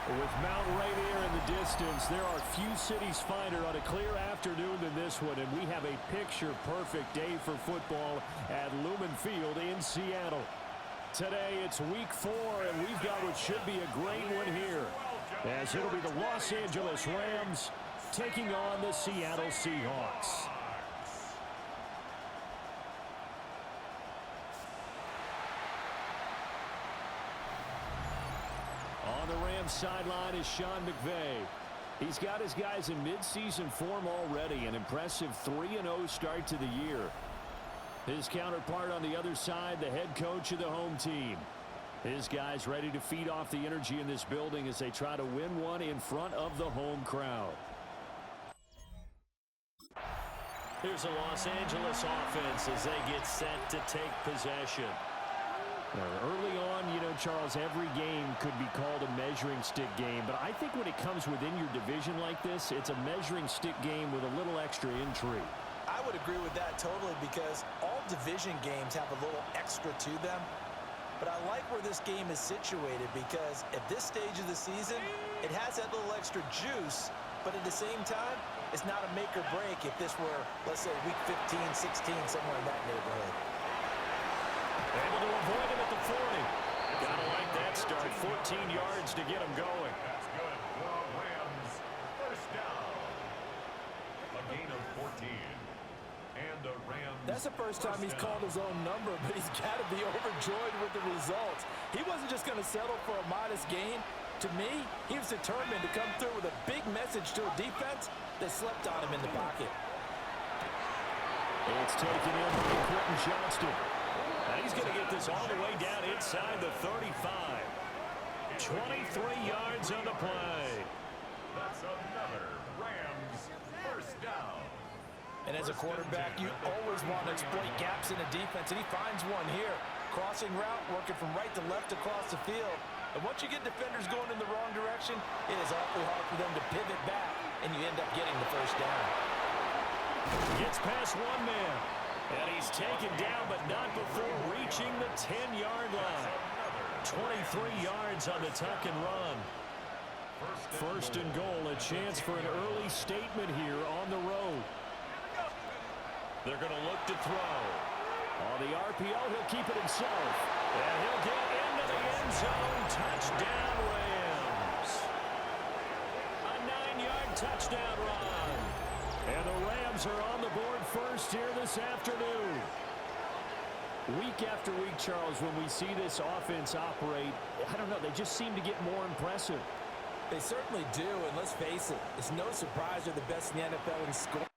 With Mount Rainier in the distance, there are few cities finer on a clear afternoon than this one, and we have a picture-perfect day for football at Lumen Field in Seattle. Today, it's week 4, and we've got what should be a great one here, as it'll be the Los Angeles Rams taking on the Seattle Seahawks. On the Rams sideline is Sean McVay. He's got his guys in midseason form already, an impressive 3-0 start to the year. His counterpart on the other side, the head coach of the home team. His guys ready to feed off the energy in this building as they try to win one in front of the home crowd. Here's a Los Angeles offense as they get set to take possession. Early on, Charles, every game could be called a measuring stick game, but I think when it comes within your division like this, it's a measuring stick game with a little extra intrigue. I would agree with that totally, because all division games have a little extra to them. But I like where this game is situated, because at this stage of the season, it has that little extra juice, but at the same time, it's not a make or break if this were, let's say, week 15, 16, somewhere in that neighborhood. Able to avoid him at the 40. Gotta like that start. 14 yards to get him going. That's good for Rams. First down. A gain of 14. And the Rams. That's the first time he's called his own number, but he's got to be overjoyed with the results. He wasn't just going to settle for a modest gain. To me, he was determined to come through with a big message to a defense that slept on him in the pocket. It's taken in by Quentin Johnston. Now he's going to get this all the way down inside the 35. 23 yards on the play. That's another Rams first down. And as a quarterback, you always want to exploit gaps in a defense, and he finds one here. Crossing route, working from right to left across the field. And once you get defenders going in the wrong direction, it is awfully hard for them to pivot back, and you end up getting the first down. Gets past one man. And he's taken down, but not before reaching the 10-yard line. 23 yards on the tuck and run. First and goal, a chance for an early statement here on the road. They're going to look to throw. On the RPO, he'll keep it himself. And he'll get into the end zone. Touchdown, Rams. A 9-yard touchdown run. And the Rams are on the board first here this afternoon. Week after week, Charles, when we see this offense operate, I don't know, they just seem to get more impressive. They certainly do, and let's face it, it's no surprise they're the best in the NFL in scoring.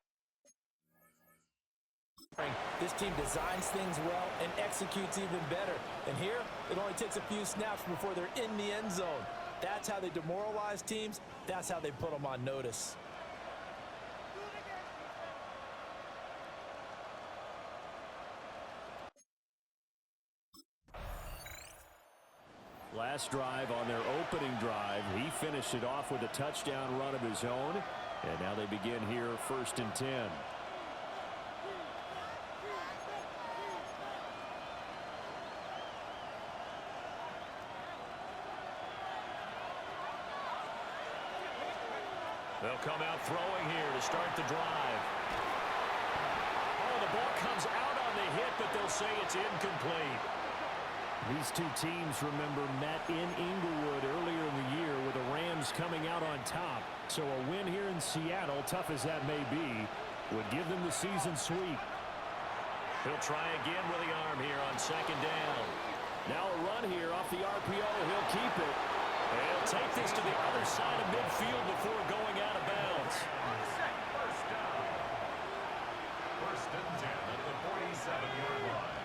This team designs things well and executes even better. And here, it only takes a few snaps before they're in the end zone. That's how they demoralize teams. That's how they put them on notice. Last drive on their opening drive, he finished it off with a touchdown run of his own. And now they begin here first and 10. They'll come out throwing here to start the drive. Oh, the ball comes out on the hit, but they'll say it's incomplete. These two teams, remember, met in Inglewood earlier in the year with the Rams coming out on top. So a win here in Seattle, tough as that may be, would give them the season sweep. He'll try again with the arm here on second down. Now a run here off the RPO. He'll keep it. He'll take this to the other side of midfield before going out of bounds. First down. First and 10 at the 47-yard line.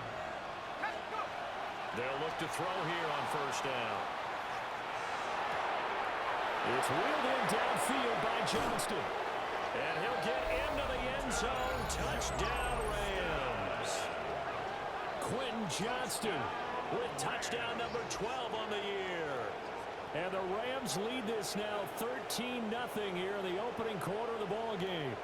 They'll look to throw here on first down. It's wheeled in downfield by Johnston. And he'll get into the end zone. Touchdown, Rams. Quentin Johnston with touchdown number 12 on the year. And the Rams lead this now 13-0 here in the opening quarter of the ball game.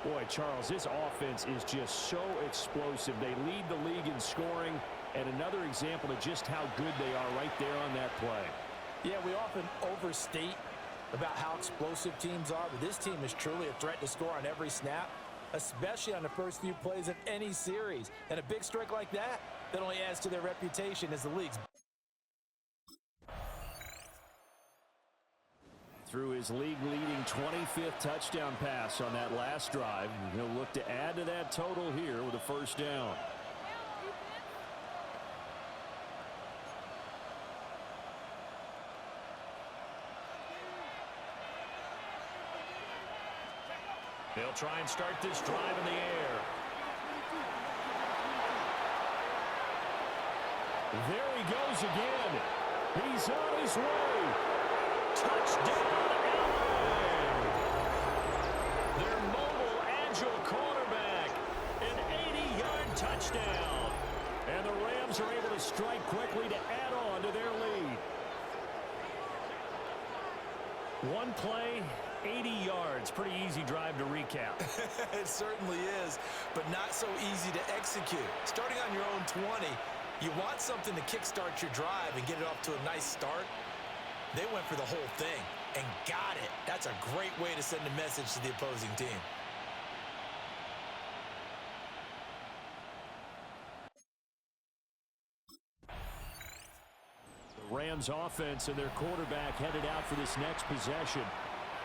Boy, Charles, this offense is just so explosive. They lead the league in scoring. And another example of just how good they are right there on that play. Yeah, we often overstate about how explosive teams are, but this team is truly a threat to score on every snap, especially on the first few plays of any series. And a big strike like that only adds to their reputation as the league's. Through his league-leading 25th touchdown pass on that last drive, he'll look to add to that total here with a first down. They'll try and start this drive in the air. There he goes again. He's on his way. Touchdown, LA! Their mobile, agile quarterback. An 80-yard touchdown. And the Rams are able to strike quickly to add on to their lead. One play, 80 yards. Pretty easy drive to recap. It certainly is, but not so easy to execute. Starting on your own 20, you want something to kickstart your drive and get it off to a nice start. They went for the whole thing and got it. That's a great way to send a message to the opposing team. The Rams offense and their quarterback headed out for this next possession.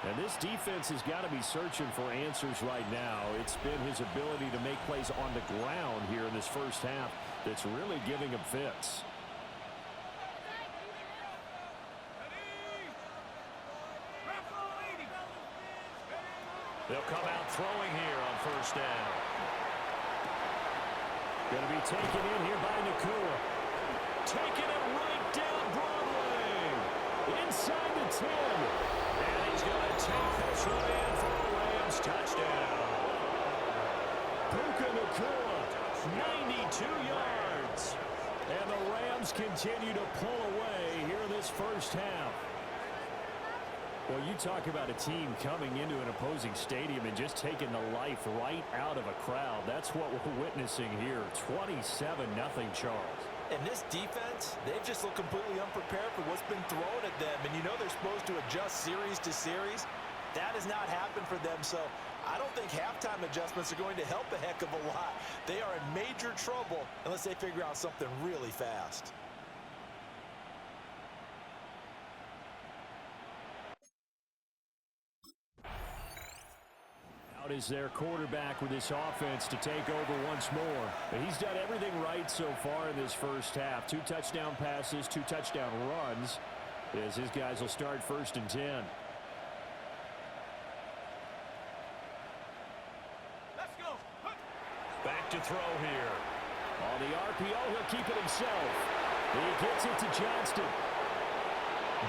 And this defense has got to be searching for answers right now. It's been his ability to make plays on the ground here in this first half that's really giving him fits. They'll come out throwing here on first down. Going to be taken in here by Nakua. Taking it right down Broadway. Inside the 10. And he's going to take this one in for a Rams touchdown. Puka Nakua, 92 yards. And the Rams continue to pull away here in this first half. Well, you talk about a team coming into an opposing stadium and just taking the life right out of a crowd. That's what we're witnessing here. 27-0 Charles. And this defense, they've just looked completely unprepared for what's been thrown at them. And you know they're supposed to adjust series to series. That has not happened for them. So I don't think halftime adjustments are going to help a heck of a lot. They are in major trouble unless they figure out something really fast. Is their quarterback with this offense to take over once more. But he's done everything right so far in this first half. 2 touchdown passes, 2 touchdown runs, as his guys will start first and 10. Let's go. Back to throw here. On the RPO, he'll keep it himself. He gets it to Johnston.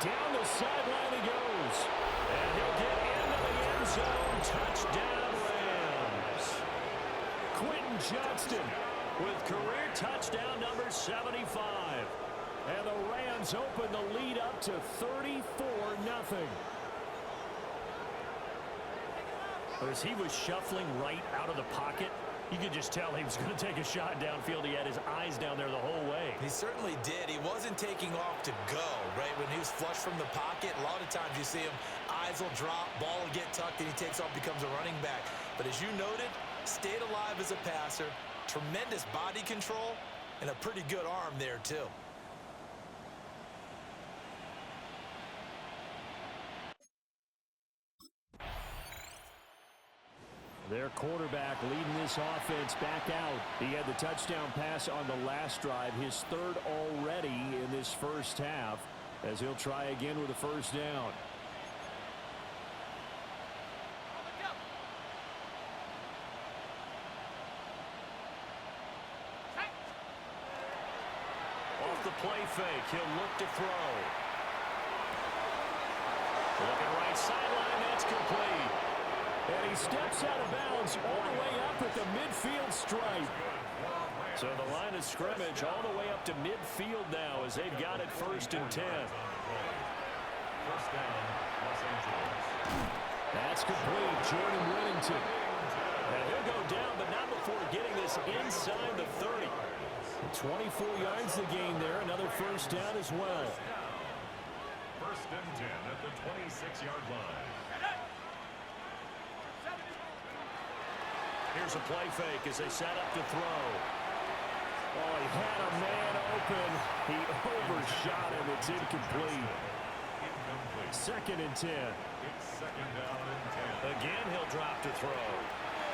Down the sideline he goes. And he'll get into the end zone. Touchdown, Rams. Quentin Johnston with career touchdown number 75. And the Rams open the lead up to 34-0. But as he was shuffling right out of the pocket, you could just tell he was going to take a shot downfield. He had his eyes down there the whole way. He certainly did. He wasn't taking off to go, right? When he was flushed from the pocket, a lot of times you see him, eyes will drop, ball will get tucked, and he takes off, becomes a running back. But as you noted, stayed alive as a passer, tremendous body control, and a pretty good arm there, too. Their quarterback leading this offense back out. He had the touchdown pass on the last drive, his third already in this first half, as he'll try again with a first down. Off the play fake, he'll look to throw. Looking right sideline, that's complete. And he steps out of bounds all the way up at the midfield stripe. So the line of scrimmage all the way up to midfield now as they've got it first and 10. First down, Los Angeles. That's complete. Jordan Whittington. And he'll go down, but not before getting this inside the 30. 24 yards to gain there. Another first down as well. First and 10 at the 26-yard line. Here's a play fake as they set up to throw. Oh, he had a man open. He overshot him. It's incomplete. Second and 10. It's second down and 10. Again, he'll drop to throw.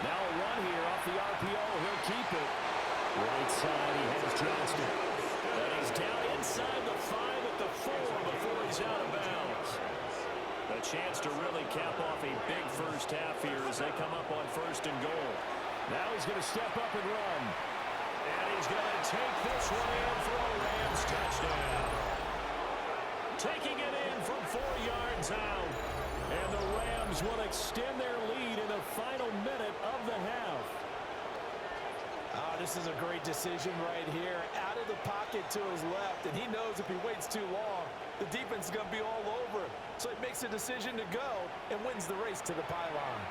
Now a run here off the RPO. He'll keep it. Right side, he has Johnston. And he's down inside the 5 at the 4 before he's out of bounds. A chance to really cap off a big first half here as they come up on first and goal. Now he's going to step up and run. And he's going to take this one in for a Rams touchdown. Taking it in from 4 yards out. And the Rams will extend their lead in the final minute of the half. Oh, this is a great decision right here. Out of the pocket to his left, and he knows if he waits too long, the defense is going to be all over him. So he makes a decision to go and wins the race to the pylon.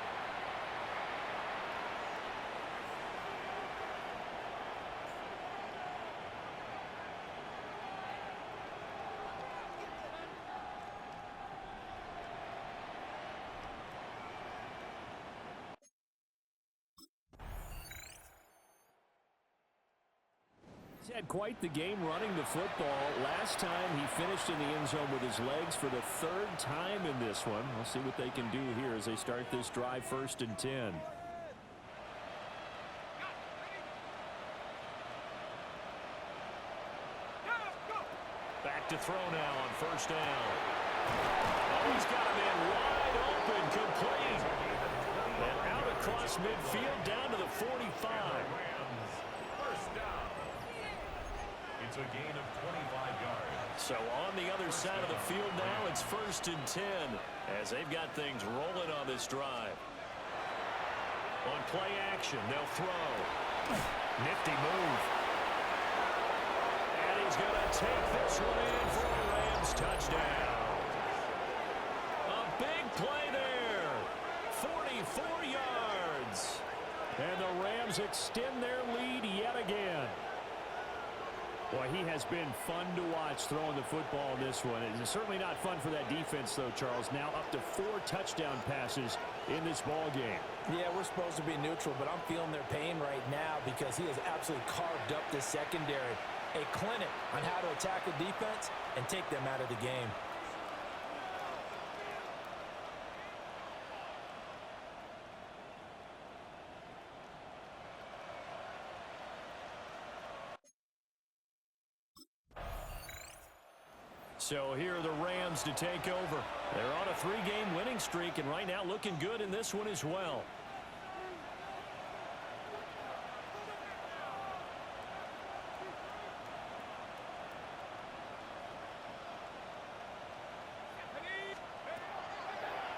He's had quite the game running the football. Last time he finished in the end zone with his legs for the 3rd time in this one. We'll see what they can do here as they start this drive first and 10. Back to throw now on first down. Oh, he's got a man wide open, complete. And out across midfield down to the 45. It's a gain of 25 yards. So on the other side of the field now, it's first and 10 as they've got things rolling on this drive. On play action, they'll throw. Nifty move. And he's going to take this one in for a Rams touchdown. A big play there. 44 yards. And the Rams extend their lead yet again. Boy, he has been fun to watch throwing the football in this one. It's certainly not fun for that defense, though, Charles. Now up to 4 touchdown passes in this ball game. Yeah, we're supposed to be neutral, but I'm feeling their pain right now because he has absolutely carved up the secondary. A clinic on how to attack a defense and take them out of the game. So here are the Rams to take over. They're on a 3-game winning streak, and right now looking good in this one as well.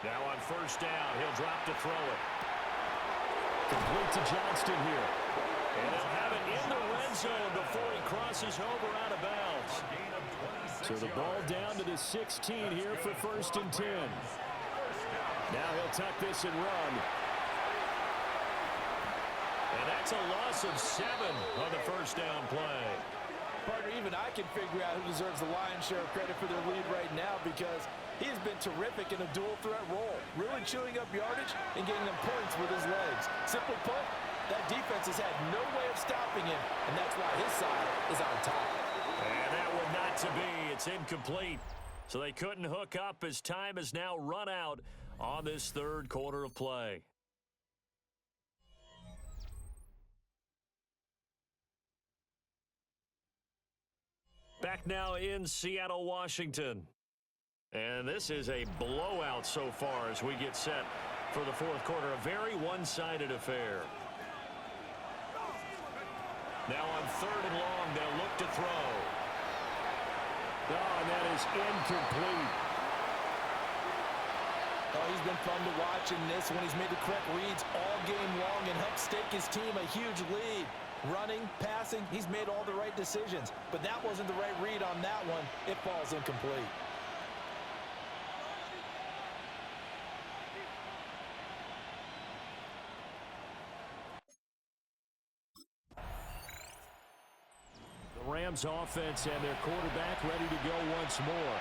Now on first down, he'll drop to throw it. Complete to Johnston here. And he'll have it in the red zone before he crosses over out of bounds. So the ball down to the 16 here for first and 10. Now he'll tuck this and run. And that's a loss of 7 on the first down play. Partner, even I can figure out who deserves the lion's share of credit for their lead right now because he has been terrific in a dual threat role, really chewing up yardage and getting them points with his legs. Simply put, that defense has had no way of stopping him, and that's why his side is on top. And that one not to be. It's incomplete. So they couldn't hook up as time has now run out on this 3rd quarter of play. Back now in Seattle, Washington. And this is a blowout so far as we get set for the 4th quarter. A very one-sided affair. Now on 3rd and long, they'll look to throw. Oh, and that is incomplete. Oh, he's been fun to watch in this when he's made the correct reads all game long and helped stake his team a huge lead. Running, passing, he's made all the right decisions. But that wasn't the right read on that one. It falls incomplete. Rams offense and their quarterback ready to go once more.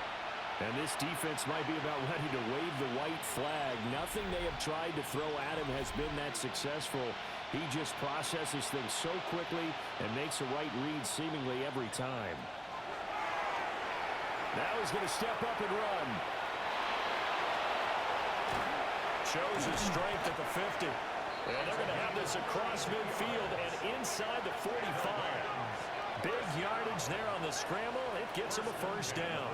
And this defense might be about ready to wave the white flag. Nothing they have tried to throw at him has been that successful. He just processes things so quickly and makes a right read seemingly every time. Now he's going to step up and run. Shows his strength at the 50. And they're going to have this across midfield and inside the 45. Big yardage there on the scramble. It gets him a first down.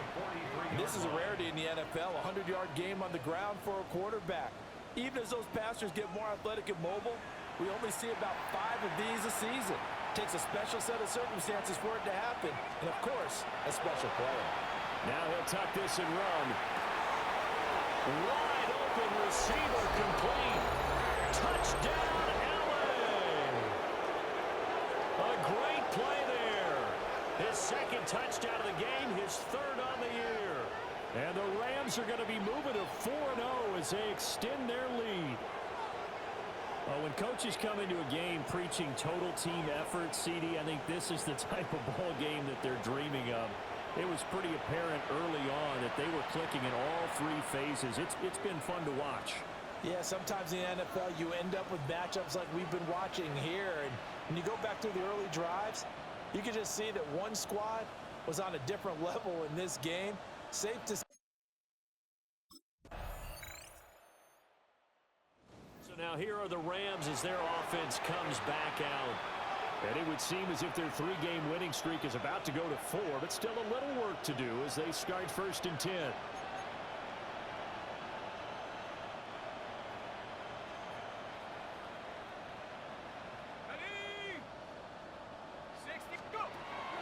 This is a rarity in the NFL, a 100-yard game on the ground for a quarterback. Even as those passers get more athletic and mobile, we only see about 5 of these a season. It takes a special set of circumstances for it to happen, and of course, a special player. Now he'll tuck this and run. Wide open receiver complete. Touchdown, LA! A great play there. His second touchdown of the game, his third on the year. And the Rams are going to be moving to 4-0 as they extend their lead. Well, when coaches come into a game preaching total team effort, CD, I think this is the type of ball game that they're dreaming of. It was pretty apparent early on that they were clicking in all 3 phases. It's been fun to watch. Yeah, sometimes in the NFL you end up with matchups like we've been watching here. And when you go back through the early drives, you can just see that one squad was on a different level in this game. Safe to say. So now here are the Rams as their offense comes back out. And it would seem as if their 3-game winning streak is about to go to 4, but still a little work to do as they start 1st and 10.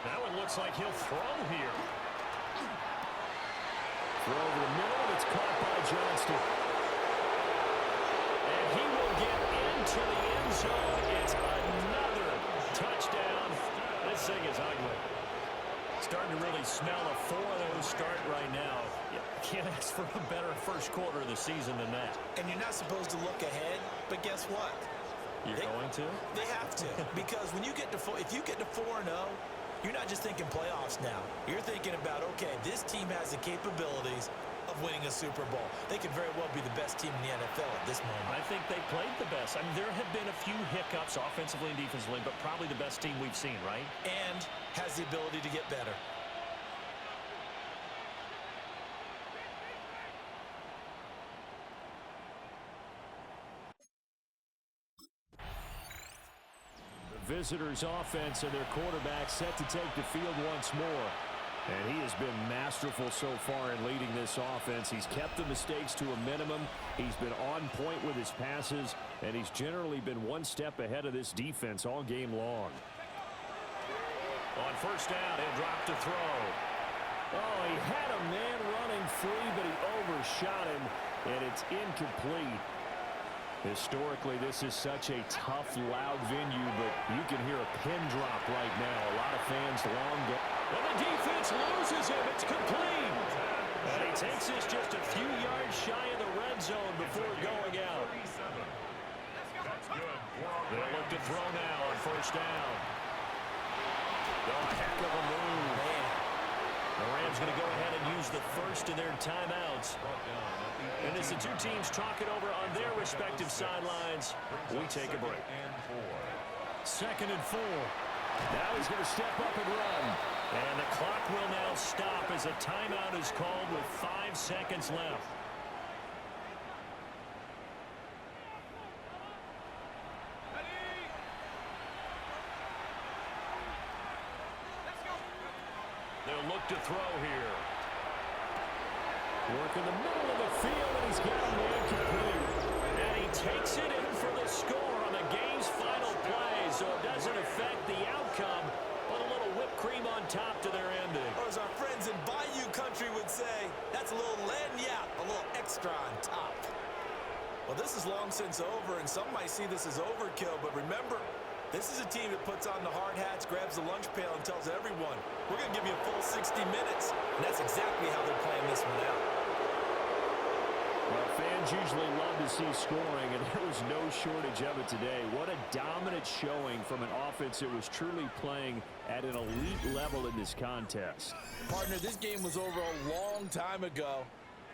That one looks like he'll throw here. Throw over the middle, and it's caught by Johnston. And he will get into the end zone. It's another touchdown. This thing is ugly. Starting to really smell a 4-0 start right now. You can't ask for a better first quarter of the season than that. And you're not supposed to look ahead, but guess what? You're going to? They have to. Because when you get to if you get to 4-0, you're not just thinking playoffs now. You're thinking about, okay, this team has the capabilities of winning a Super Bowl. They could very well be the best team in the NFL at this moment. I think they played the best. I mean, there have been a few hiccups offensively and defensively, but probably the best team we've seen, right? And has the ability to get better. Visitors offense and their quarterback set to take the field once more. And he has been masterful so far in leading this offense. He's kept the mistakes to a minimum. He's been on point with his passes, and he's generally been one step ahead of this defense all game long. On first down, he'll drop to throw. Oh, he had a man running free, but he overshot him, and it's incomplete. Historically, this is such a tough, loud venue, but you can hear a pin drop right now. A lot of fans long go. And the defense loses him. It's complete. And he takes this just a few yards shy of the red zone before going out. They'll look to throw now on first down. Oh, a heck of a move. Man. The Rams going to go ahead and use the first of their timeouts. And as the two teams talk it over on their respective sidelines, we take a break. 2nd and 4. Now he's going to step up and run. And the clock will now stop as a timeout is called with 5 seconds left. They'll look to throw here. Work in the middle of the field, and he's got a man complete. And he takes it in for the score on the game's final play, so it doesn't affect the outcome, but a little whipped cream on top to their ending. Or as our friends in Bayou Country would say, that's a little lagniappe, a little extra on top. Well, this is long since over, and some might see this as overkill, but remember, this is a team that puts on the hard hats, grabs the lunch pail, and tells everyone, we're going to give you a full 60 minutes. And that's exactly how they're playing this one out. Well, fans usually love to see scoring, and there was no shortage of it today. What a dominant showing from an offense that was truly playing at an elite level in this contest. Partner, this game was over a long time ago,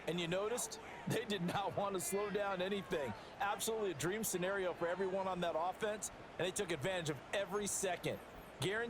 and you noticed they did not want to slow down anything. Absolutely a dream scenario for everyone on that offense, and they took advantage of every second. Guaranteed